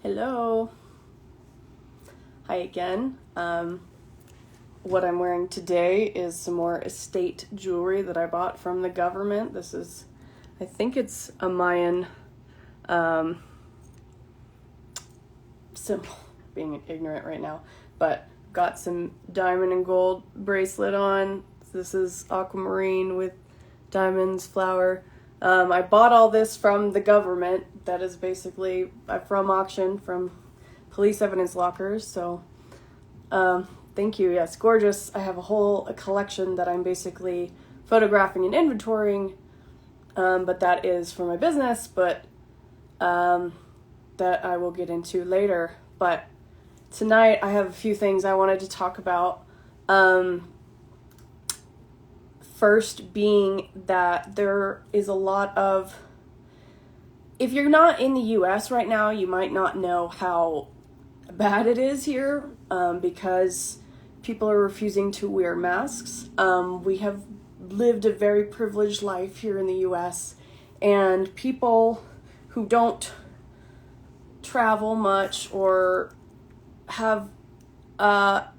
Hello. Hi again. What I'm wearing today is some more estate jewelry that I bought from the government. I think it's a Mayan symbol, being ignorant right now, but got some diamond and gold bracelet on. This is aquamarine with diamonds, flower. I bought all this from the government. That is basically from auction, from police evidence lockers. So, thank you. Yes, gorgeous. I have a collection that I'm basically photographing and inventorying. But that is for my business, but that I will get into later. But tonight I have a few things I wanted to talk about. First being that there is a lot of, if you're not in the US right now, you might not know how bad it is here, because people are refusing to wear masks. We have lived a very privileged life here in the US, and people who don't travel much or have a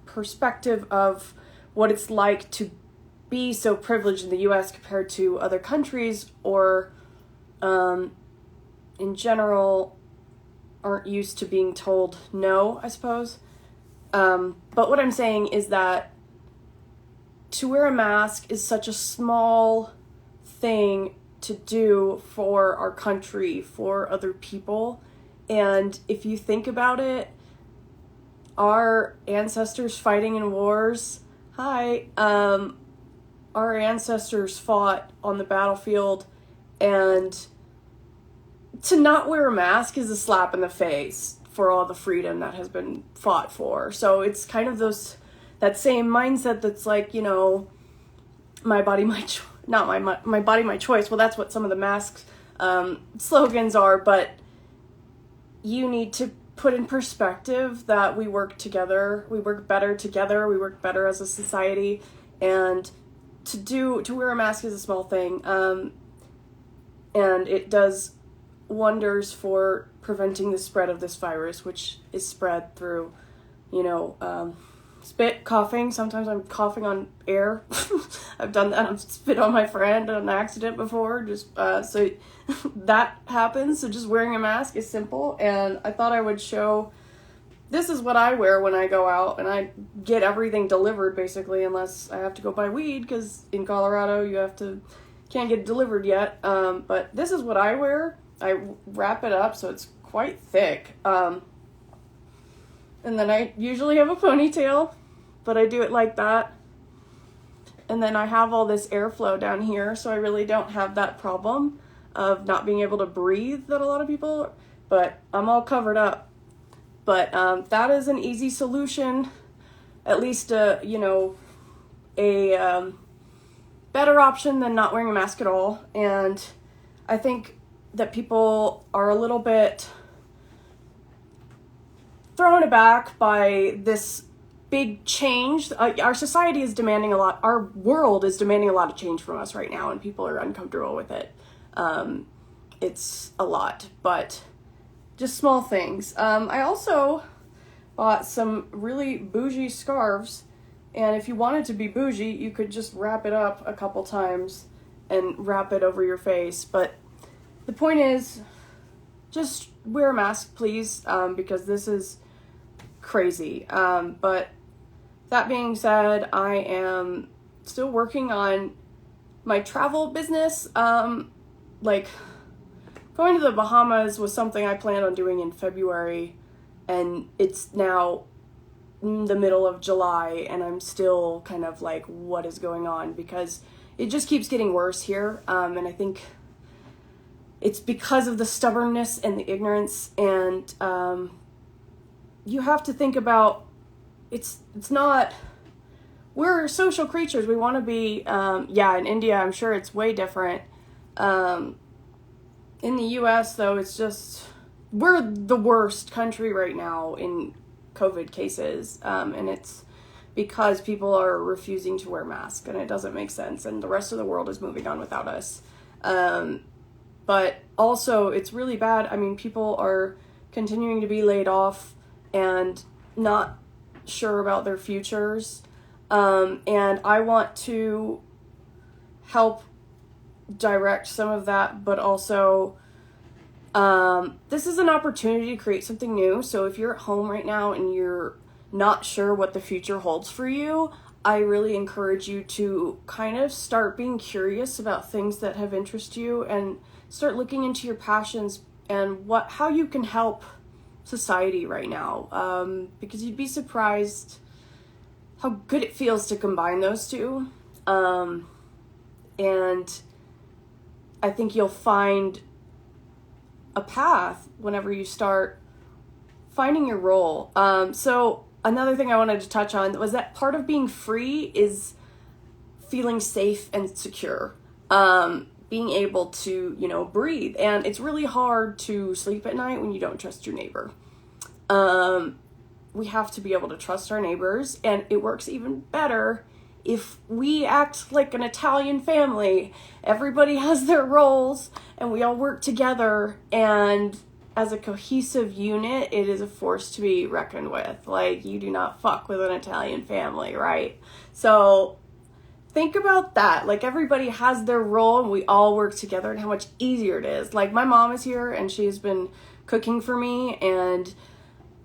perspective of what it's like to be so privileged in the US compared to other countries, or in general aren't used to being told no, I suppose. But what I'm saying is that to wear a mask is such a small thing to do for our country, for other people. And if you think about it, our ancestors fighting in wars, our ancestors fought on the battlefield, and to not wear a mask is a slap in the face for all the freedom that has been fought for. So it's kind of that same mindset that's like, my body, my choice, not my body, my choice. Well, that's what some of the masks slogans are, but you need to put in perspective that we work together, we work better together, we work better as a society, and to wear a mask is a small thing, and it does wonders for preventing the spread of this virus, which is spread through, spit, coughing. Sometimes I'm coughing on air. I've done that. I've spit on my friend on accident before. So that happens. So just wearing a mask is simple, and I thought I would show. This is what I wear when I go out, and I get everything delivered basically, unless I have to go buy weed, because in Colorado can't get it delivered yet. But this is what I wear. I wrap it up so it's quite thick. And then I usually have a ponytail, but I do it like that. And then I have all this airflow down here, so I really don't have that problem of not being able to breathe that a lot of people, but I'm all covered up. But that is an easy solution, at least a better option than not wearing a mask at all. And I think that people are a little bit thrown aback by this big change. Our society is demanding a lot. Our world is demanding a lot of change from us right now, and people are uncomfortable with it. It's a lot, but just small things. I also bought some really bougie scarves, and if you wanted to be bougie, you could just wrap it up a couple times and wrap it over your face. But the point is, just wear a mask, please, because this is crazy. But that being said, I am still working on my travel business. Going to the Bahamas was something I planned on doing in February, and it's now the middle of July, and I'm still kind of like, what is going on? Because it just keeps getting worse here, and I think it's because of the stubbornness and the ignorance, and you have to think about, it's not, we're social creatures. We want to be, in India, I'm sure it's way different. In the US, though, it's just, we're the worst country right now in COVID cases, and it's because people are refusing to wear masks, and it doesn't make sense, and the rest of the world is moving on without us. But also, it's really bad. I mean, people are continuing to be laid off and not sure about their futures. And I want to help direct some of that, but also this is an opportunity to create something new. So if you're at home right now and you're not sure what the future holds for you, I really encourage you to kind of start being curious about things that have interested you and start looking into your passions and how you can help society right now, because you'd be surprised how good it feels to combine those two. And I think you'll find a path whenever you start finding your role. So another thing I wanted to touch on was that part of being free is feeling safe and secure. Being able to, breathe. And it's really hard to sleep at night when you don't trust your neighbor. We have to be able to trust our neighbors, and it works even better if we act like an Italian family. Everybody has their roles, and we all work together, and as a cohesive unit, it is a force to be reckoned with. Like, you do not fuck with an Italian family, right? So think about that. Like, everybody has their role, and we all work together, and how much easier it is. Like, my mom is here, and she's been cooking for me, and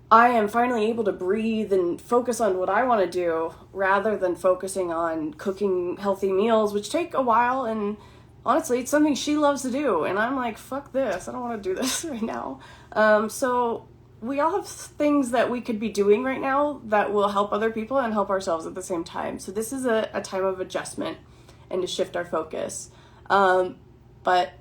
I am finally able to breathe and focus on what I want to do rather than focusing on cooking healthy meals, which take a while. And honestly, it's something she loves to do. And I'm like, fuck this. I don't want to do this right now. So we all have things that we could be doing right now that will help other people and help ourselves at the same time. So this is a time of adjustment and to shift our focus. But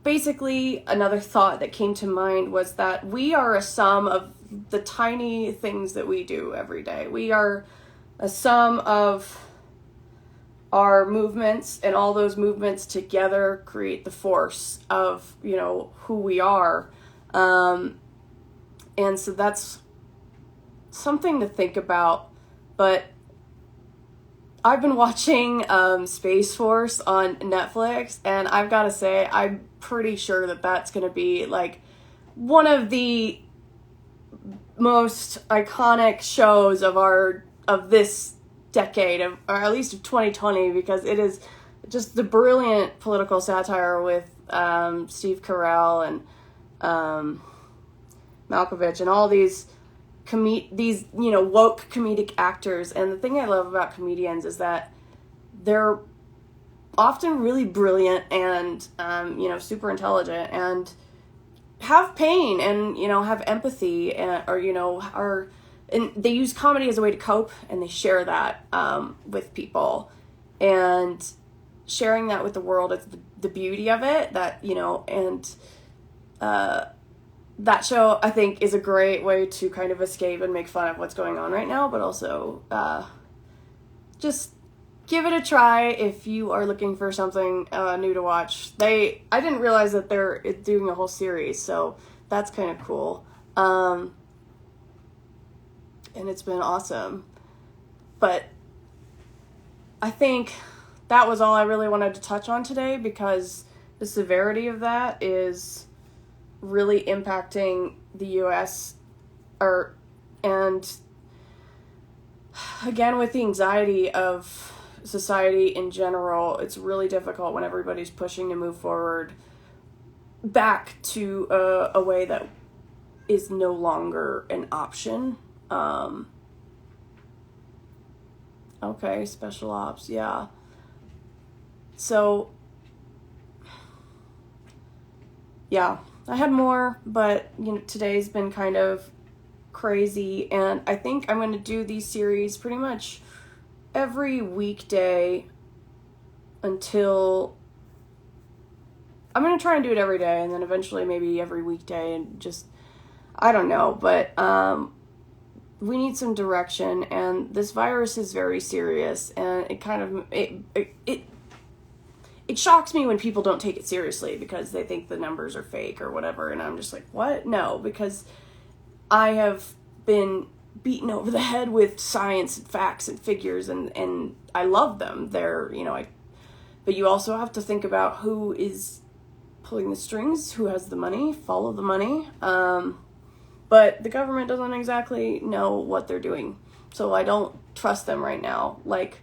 basically, another thought that came to mind was that we are a sum of the tiny things that we do every day. We are a sum of our movements, and all those movements together create the force of, who we are. And so that's something to think about. But I've been watching Space Force on Netflix, and I've got to say, I'm pretty sure that that's going to be like one of the most iconic shows of this decade, or at least of 2020, because it is just the brilliant political satire with Steve Carell and Malkovich and all these woke comedic actors. And the thing I love about comedians is that they're often really brilliant and super intelligent and have pain and have empathy, and and they use comedy as a way to cope, and they share that with people, and sharing that with the world is the beauty of it. That that show, I think, is a great way to kind of escape and make fun of what's going on right now, but also just give it a try if you are looking for something new to watch. I didn't realize that they're doing a whole series, so that's kind of cool. And it's been awesome. But I think that was all I really wanted to touch on today, because the severity of that is really impacting the U.S. And again, with the anxiety of society in general, it's really difficult when everybody's pushing to move forward back to a way that is no longer an option. Okay, special ops, yeah. So, yeah, I had more, but today's been kind of crazy, and I think I'm going to do these series pretty much every weekday until I'm going to try and do it every day, and then eventually maybe every weekday, and just, I don't know, but we need some direction, and this virus is very serious, and it kind of it shocks me when people don't take it seriously because they think the numbers are fake or whatever, and I'm just like, what? No, because I have been beaten over the head with science and facts and figures, and I love them. They're, but you also have to think about who is pulling the strings, who has the money, follow the money. But the government doesn't exactly know what they're doing. So I don't trust them right now. Like,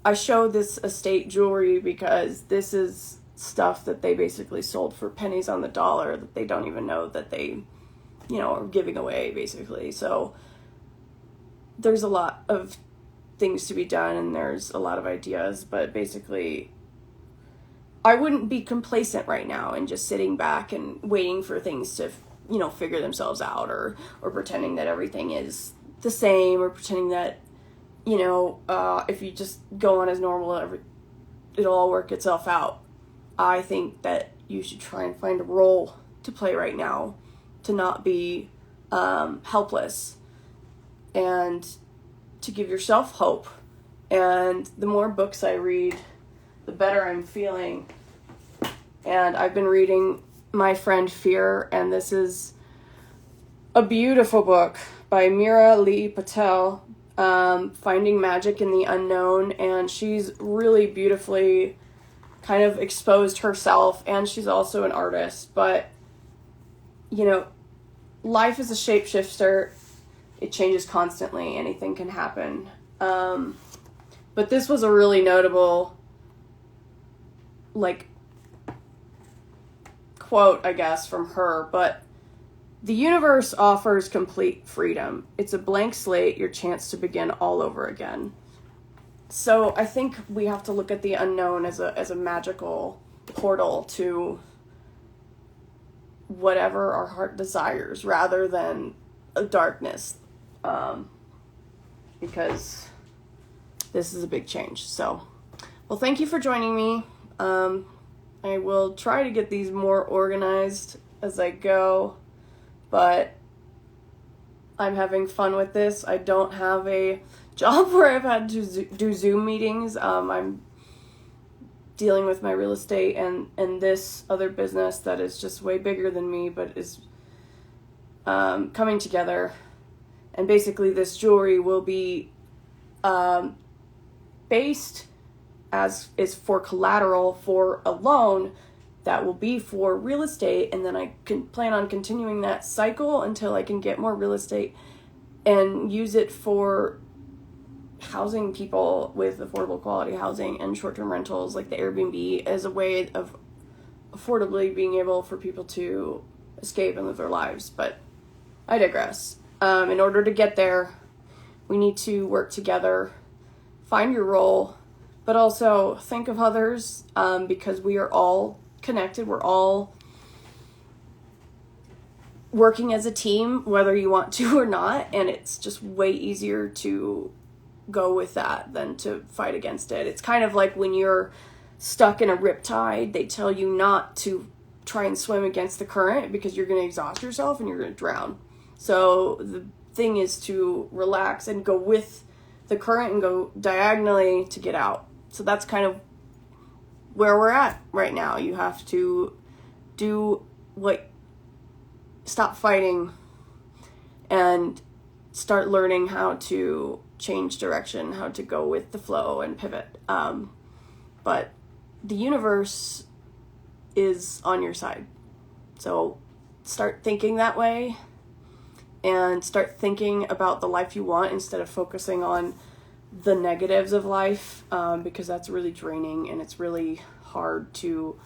I show this estate jewelry because this is stuff that they basically sold for pennies on the dollar that they don't even know that they, are giving away, basically. So there's a lot of things to be done, and there's a lot of ideas, but basically I wouldn't be complacent right now and just sitting back and waiting for things to figure themselves out, or pretending that everything is the same, or pretending that if you just go on as normal, it'll all work itself out. I think that you should try and find a role to play right now, to not be helpless, and to give yourself hope. And the more books I read, the better I'm feeling. And I've been reading My Friend Fear, and this is a beautiful book by Mira Lee Patel, Finding Magic in the Unknown, and she's really beautifully kind of exposed herself, and she's also an artist. But life is a shapeshifter. It changes constantly. Anything can happen. But this was a really notable, quote, I guess, from her. But the universe offers complete freedom. It's a blank slate, your chance to begin all over again. So I think we have to look at the unknown as a magical portal to whatever our heart desires, rather than a darkness, because this is a big change. So, well, thank you for joining me. I will try to get these more organized as I go, but I'm having fun with this. I don't have a job where I've had to do Zoom meetings. I'm dealing with my real estate and this other business that is just way bigger than me, but is coming together. And basically this jewelry will be based as is for collateral for a loan that will be for real estate, and then I can plan on continuing that cycle until I can get more real estate and use it for housing people with affordable quality housing and short-term rentals like the Airbnb, as a way of affordably being able for people to escape and live their lives. But I digress. In order to get there, we need to work together, find your role, but also think of others, because we are all connected. We're all working as a team, whether you want to or not, and it's just way easier to go with that than to fight against it. It's kind of like when you're stuck in a riptide, they tell you not to try and swim against the current because you're going to exhaust yourself and you're going to drown. So the thing is to relax and go with the current and go diagonally to get out. So that's kind of where we're at right now. You have to stop fighting and start learning how to change direction, how to go with the flow and pivot. But the universe is on your side. So start thinking that way and start thinking about the life you want instead of focusing on the negatives of life, because that's really draining, and it's really hard to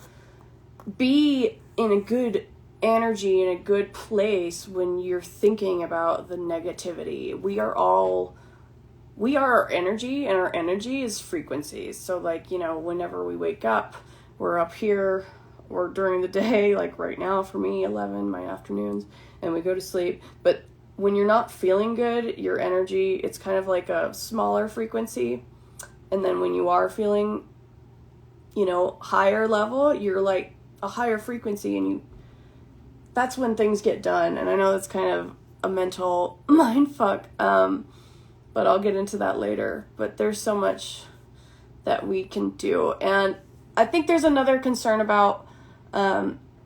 be in a good energy, in a good place when you're thinking about the negativity. We are our energy, and our energy is frequencies. So whenever we wake up, we're up here, or during the day, like right now for me, 11, my afternoons, and we go to sleep. But when you're not feeling good, your energy, it's kind of like a smaller frequency. And then when you are feeling, higher level, you're like a higher frequency, and that's when things get done. And I know that's kind of a mental mind fuck, but I'll get into that later. But there's so much that we can do. And I think there's another concern about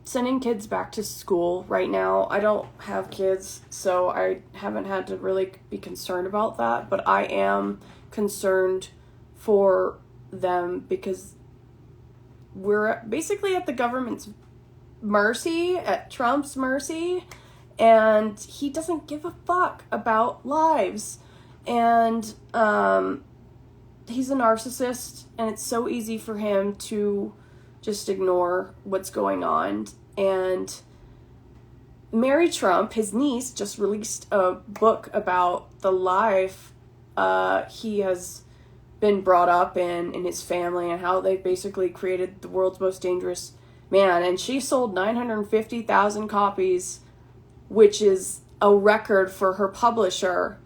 sending kids back to school right now. I don't have kids, so I haven't had to really be concerned about that, but I am concerned for them because we're basically at the government's mercy, at Trump's mercy, and he doesn't give a fuck about lives. And he's a narcissist, and it's so easy for him to just ignore what's going on. And Mary Trump, his niece, just released a book about the life he has been brought up in his family, and how they basically created the world's most dangerous man. And she sold 950,000 copies, which is a record for her publisher,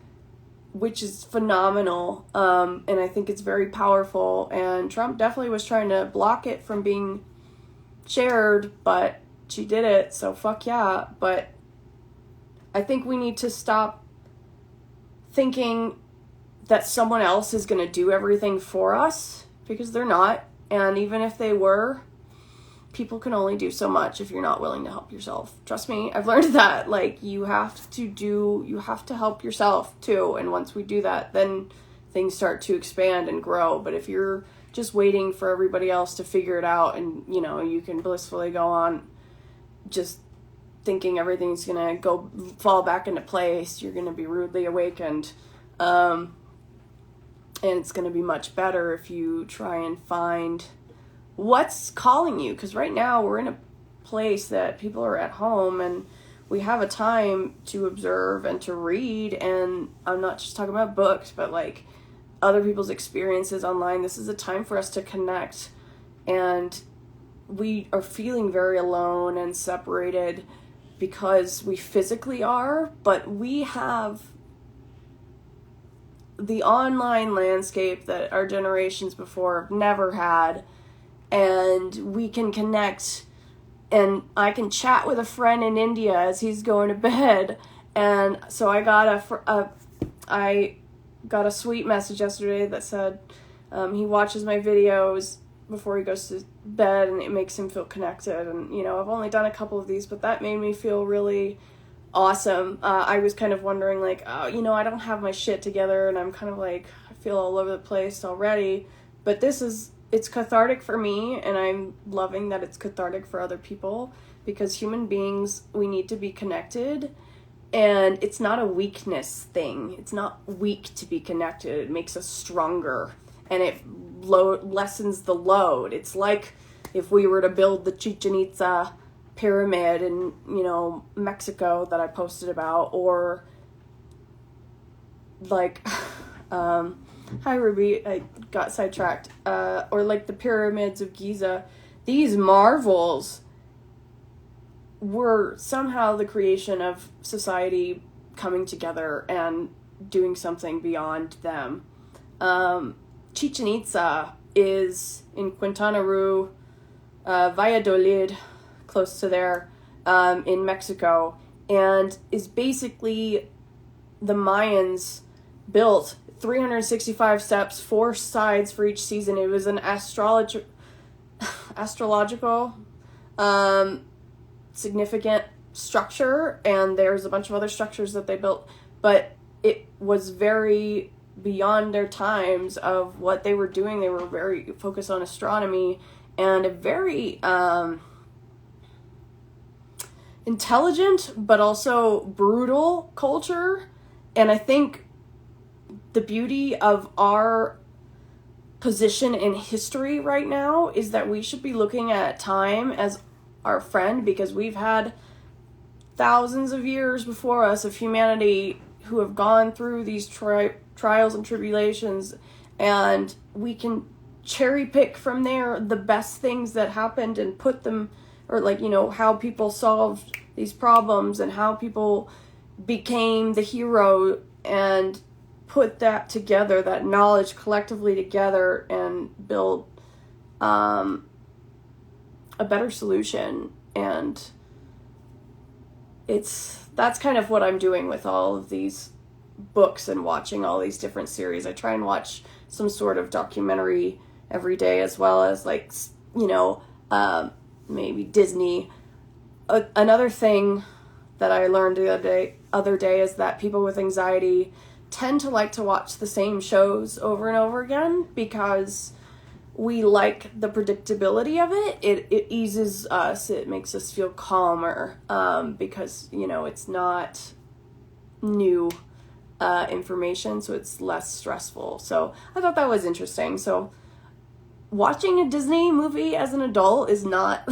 which is phenomenal. And I think it's very powerful. And Trump definitely was trying to block it from being shared, but she did it, so fuck yeah. But I think we need to stop thinking that someone else is going to do everything for us, because they're not. And even if they were, people can only do so much if you're not willing to help yourself. Trust me, I've learned that. Like, you have to help yourself too. And once we do that, then things start to expand and grow. But if you're just waiting for everybody else to figure it out, and, you know, you can blissfully go on just thinking everything's going to fall back into place, you're going to be rudely awakened. And it's going to be much better if you try and find what's calling you. Because right now we're in a place that people are at home, and we have a time to observe and to read. And I'm not just talking about books, but like other people's experiences online. This is a time for us to connect. And we are feeling very alone and separated because we physically are, but we have the online landscape that our generations before have never had, and we can connect, and I can chat with a friend in India as he's going to bed. And so I got a sweet message yesterday that said he watches my videos before he goes to bed, and it makes him feel connected. And, you know, I've only done a couple of these, but that made me feel really awesome. I was kind of wondering, like, oh, you know, I don't have my shit together, and I'm kind of like, I feel all over the place already. But it's cathartic for me, and I'm loving that it's cathartic for other people, because human beings, we need to be connected. And it's not a weakness thing. It's not weak to be connected. It makes us stronger, and it lessens the load. It's like if we were to build the Chichen Itza pyramid in, you know, Mexico that I posted about, or like, hi Ruby, I got sidetracked, or like the pyramids of Giza. These marvels were somehow the creation of society coming together and doing something beyond them. Chichen Itza is in Quintana Roo, Valladolid, close to there, in Mexico, and is basically the Mayans built 365 steps, 4 sides for each season. It was an astrological significant structure, and there's a bunch of other structures that they built, but it was very beyond their times of what they were doing. They were very focused on astronomy, and a very intelligent but also brutal culture. And I think the beauty of our position in history right now is that we should be looking at time as our friend, because we've had thousands of years before us of humanity who have gone through these trials and tribulations, and we can cherry pick from there the best things that happened and put them, or like, you know, how people solved these problems and how people became the hero, and put that together, that knowledge collectively together, and build a better solution. And that's kind of what I'm doing with all of these books and watching all these different series. I try and watch some sort of documentary every day, as well as, like, you know, maybe Disney. Another thing that I learned the other day is that people with anxiety tend to like to watch the same shows over and over again, because we like the predictability of it. It eases us. It makes us feel calmer, because, you know, it's not new information, so it's less stressful. So I thought that was interesting. So watching a Disney movie as an adult is not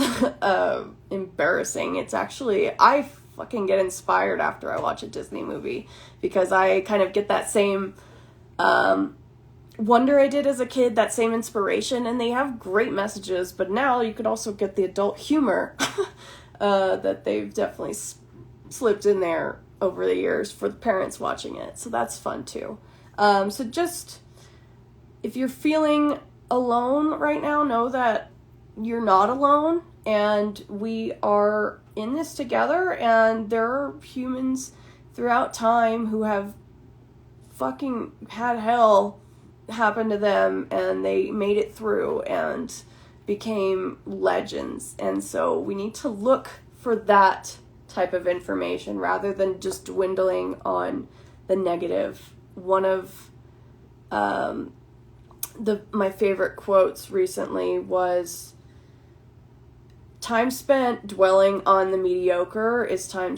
embarrassing. It's actually, I fucking get inspired after I watch a Disney movie, because I kind of get that same wonder I did as a kid, that same inspiration, and they have great messages, but now you could also get the adult humor that they've definitely slipped in there over the years for the parents watching it. So that's fun too. So just, if you're feeling alone right now, know that you're not alone, and we are in this together, and there are humans throughout time who have fucking had hell happen to them, and they made it through and became legends. And so we need to look for that type of information rather than just dwindling on the negative. One of my favorite quotes recently was, time spent dwelling on the mediocre is time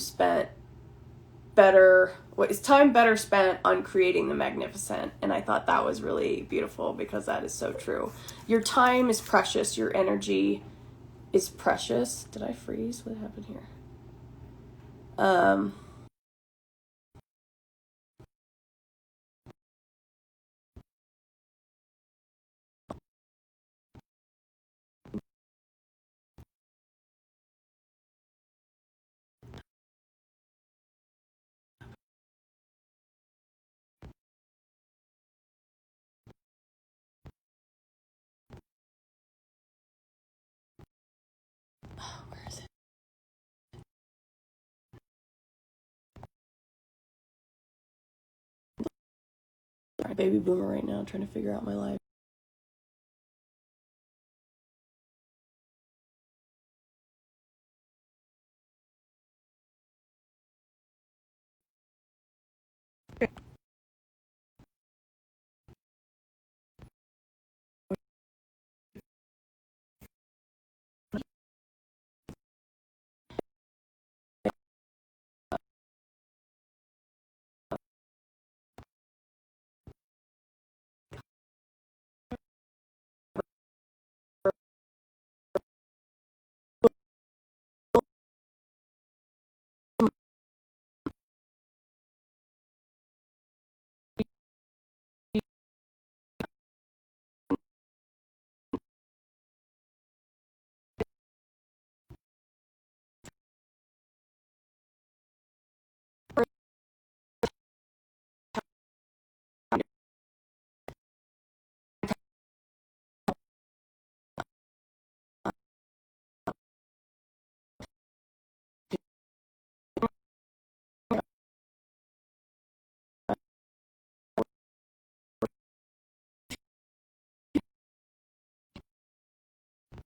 better spent on creating the magnificent. And I thought that was really beautiful, because that is so true. Your time is precious. Your energy is precious. Did I freeze? What happened here? Where is it? Sorry, baby boomer right now, trying to figure out my life.